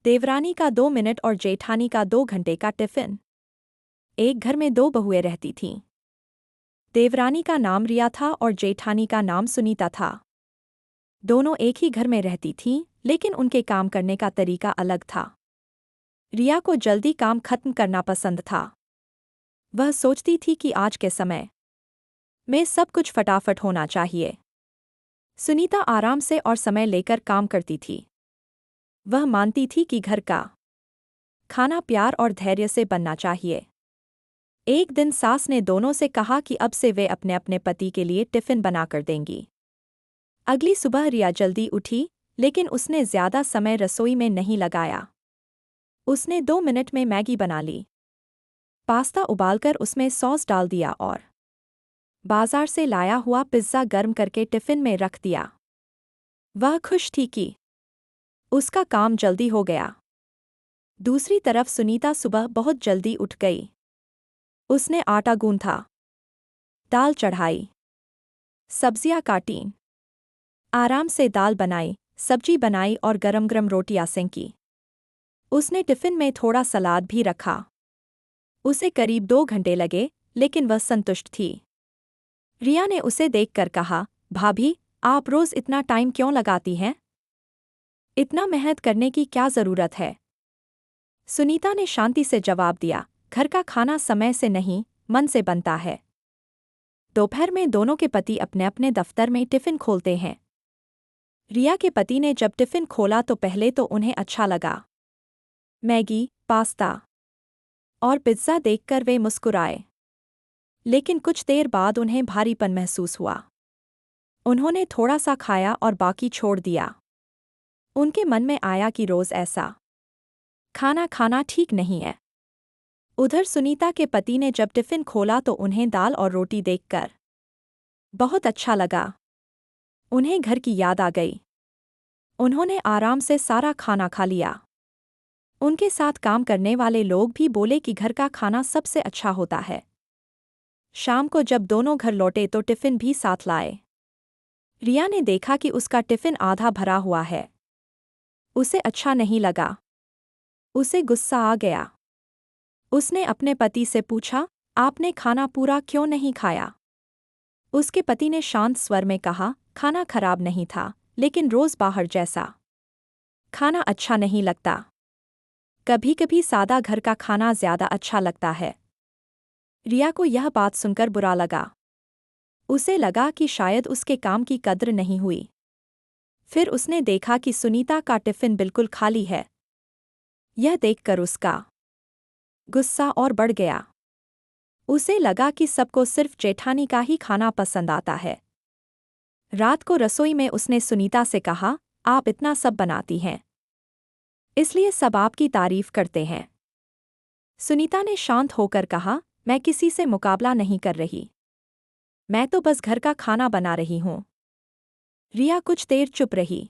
देवरानी का 2 मिनट और जेठानी का 2 घंटे का टिफिन। एक घर में 2 बहुएं रहती थीं। देवरानी का नाम रिया था और जेठानी का नाम सुनीता था। दोनों एक ही घर में रहती थीं, लेकिन उनके काम करने का तरीका अलग था। रिया को जल्दी काम खत्म करना पसंद था। वह सोचती थी कि आज के समय में सब कुछ फटाफट होना चाहिए। सुनीता आराम से और समय लेकर काम करती थी। वह मानती थी कि घर का खाना प्यार और धैर्य से बनना चाहिए। एक दिन सास ने दोनों से कहा कि अब से वे अपने अपने पति के लिए टिफिन बनाकर देंगी। अगली सुबह रिया जल्दी उठी, लेकिन उसने ज्यादा समय रसोई में नहीं लगाया। उसने 2 मिनट में मैगी बना ली। पास्ता उबालकर उसमें सॉस डाल दिया और बाजार से लाया हुआ पिज्जा गर्म करके टिफिन में रख दिया। वह खुश थी कि उसका काम जल्दी हो गया। दूसरी तरफ सुनीता सुबह बहुत जल्दी उठ गई। उसने आटा गूंथा, दाल चढ़ाई, सब्जियां काटीं, आराम से दाल बनाई, सब्जी बनाई और गरम गरम रोटियां सेंकी। उसने टिफिन में थोड़ा सलाद भी रखा। उसे करीब 2 घंटे लगे, लेकिन वह संतुष्ट थी। रिया ने उसे देखकर कहा, भाभी, आप रोज इतना टाइम क्यों लगाती हैं? इतना मेहनत करने की क्या जरूरत है? सुनीता ने शांति से जवाब दिया, घर का खाना समय से नहीं, मन से बनता है। दोपहर में दोनों के पति अपने अपने दफ्तर में टिफिन खोलते हैं। रिया के पति ने जब टिफिन खोला तो पहले तो उन्हें अच्छा लगा। मैगी, पास्ता और पिज्जा देखकर वे मुस्कुराए। लेकिन कुछ देर बाद उन्हें भारीपन महसूस हुआ। उन्होंने थोड़ा सा खाया और बाकी छोड़ दिया। उनके मन में आया कि रोज ऐसा खाना खाना ठीक नहीं है। उधर सुनीता के पति ने जब टिफिन खोला तो उन्हें दाल और रोटी देखकर बहुत अच्छा लगा। उन्हें घर की याद आ गई। उन्होंने आराम से सारा खाना खा लिया। उनके साथ काम करने वाले लोग भी बोले कि घर का खाना सबसे अच्छा होता है। शाम को जब दोनों घर लौटे तो टिफिन भी साथ लाए। रिया ने देखा कि उसका टिफिन आधा भरा हुआ है। उसे अच्छा नहीं लगा। उसे गुस्सा आ गया। उसने अपने पति से पूछा, आपने खाना पूरा क्यों नहीं खाया? उसके पति ने शांत स्वर में कहा, खाना खराब नहीं था, लेकिन रोज बाहर जैसा खाना अच्छा नहीं लगता। कभी कभी सादा घर का खाना ज्यादा अच्छा लगता है। रिया को यह बात सुनकर बुरा लगा। उसे लगा कि शायद उसके काम की कद्र नहीं हुई। फिर उसने देखा कि सुनीता का टिफिन बिल्कुल खाली है। यह देखकर उसका गुस्सा और बढ़ गया। उसे लगा कि सबको सिर्फ जेठानी का ही खाना पसंद आता है। रात को रसोई में उसने सुनीता से कहा, आप इतना सब बनाती हैं, इसलिए सब आपकी तारीफ करते हैं। सुनीता ने शांत होकर कहा, मैं किसी से मुकाबला नहीं कर रही। मैं तो बस घर का खाना बना रही हूं। रिया कुछ देर चुप रही।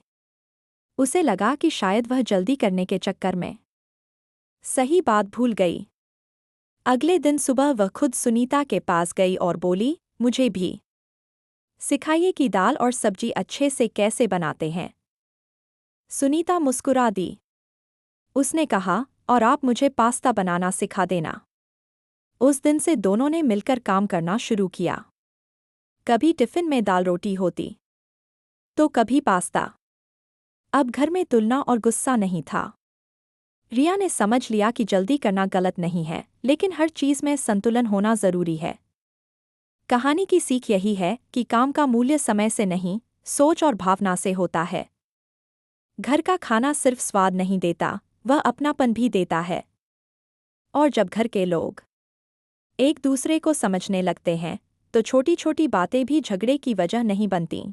उसे लगा कि शायद वह जल्दी करने के चक्कर में सही बात भूल गई। अगले दिन सुबह वह खुद सुनीता के पास गई और बोली, मुझे भी सिखाइए कि दाल और सब्जी अच्छे से कैसे बनाते हैं। सुनीता मुस्कुरा दी। उसने कहा, और आप मुझे पास्ता बनाना सिखा देना। उस दिन से दोनों ने मिलकर काम करना शुरू किया। कभी टिफिन में दाल रोटी होती, तो कभी पास्ता। अब घर में तुलना और गुस्सा नहीं था। रिया ने समझ लिया कि जल्दी करना गलत नहीं है, लेकिन हर चीज में संतुलन होना जरूरी है। कहानी की सीख यही है कि काम का मूल्य समय से नहीं, सोच और भावना से होता है। घर का खाना सिर्फ स्वाद नहीं देता, वह अपनापन भी देता है। और जब घर के लोग एक दूसरे को समझने लगते हैं, तो छोटी छोटी बातें भी झगड़े की वजह नहीं बनती।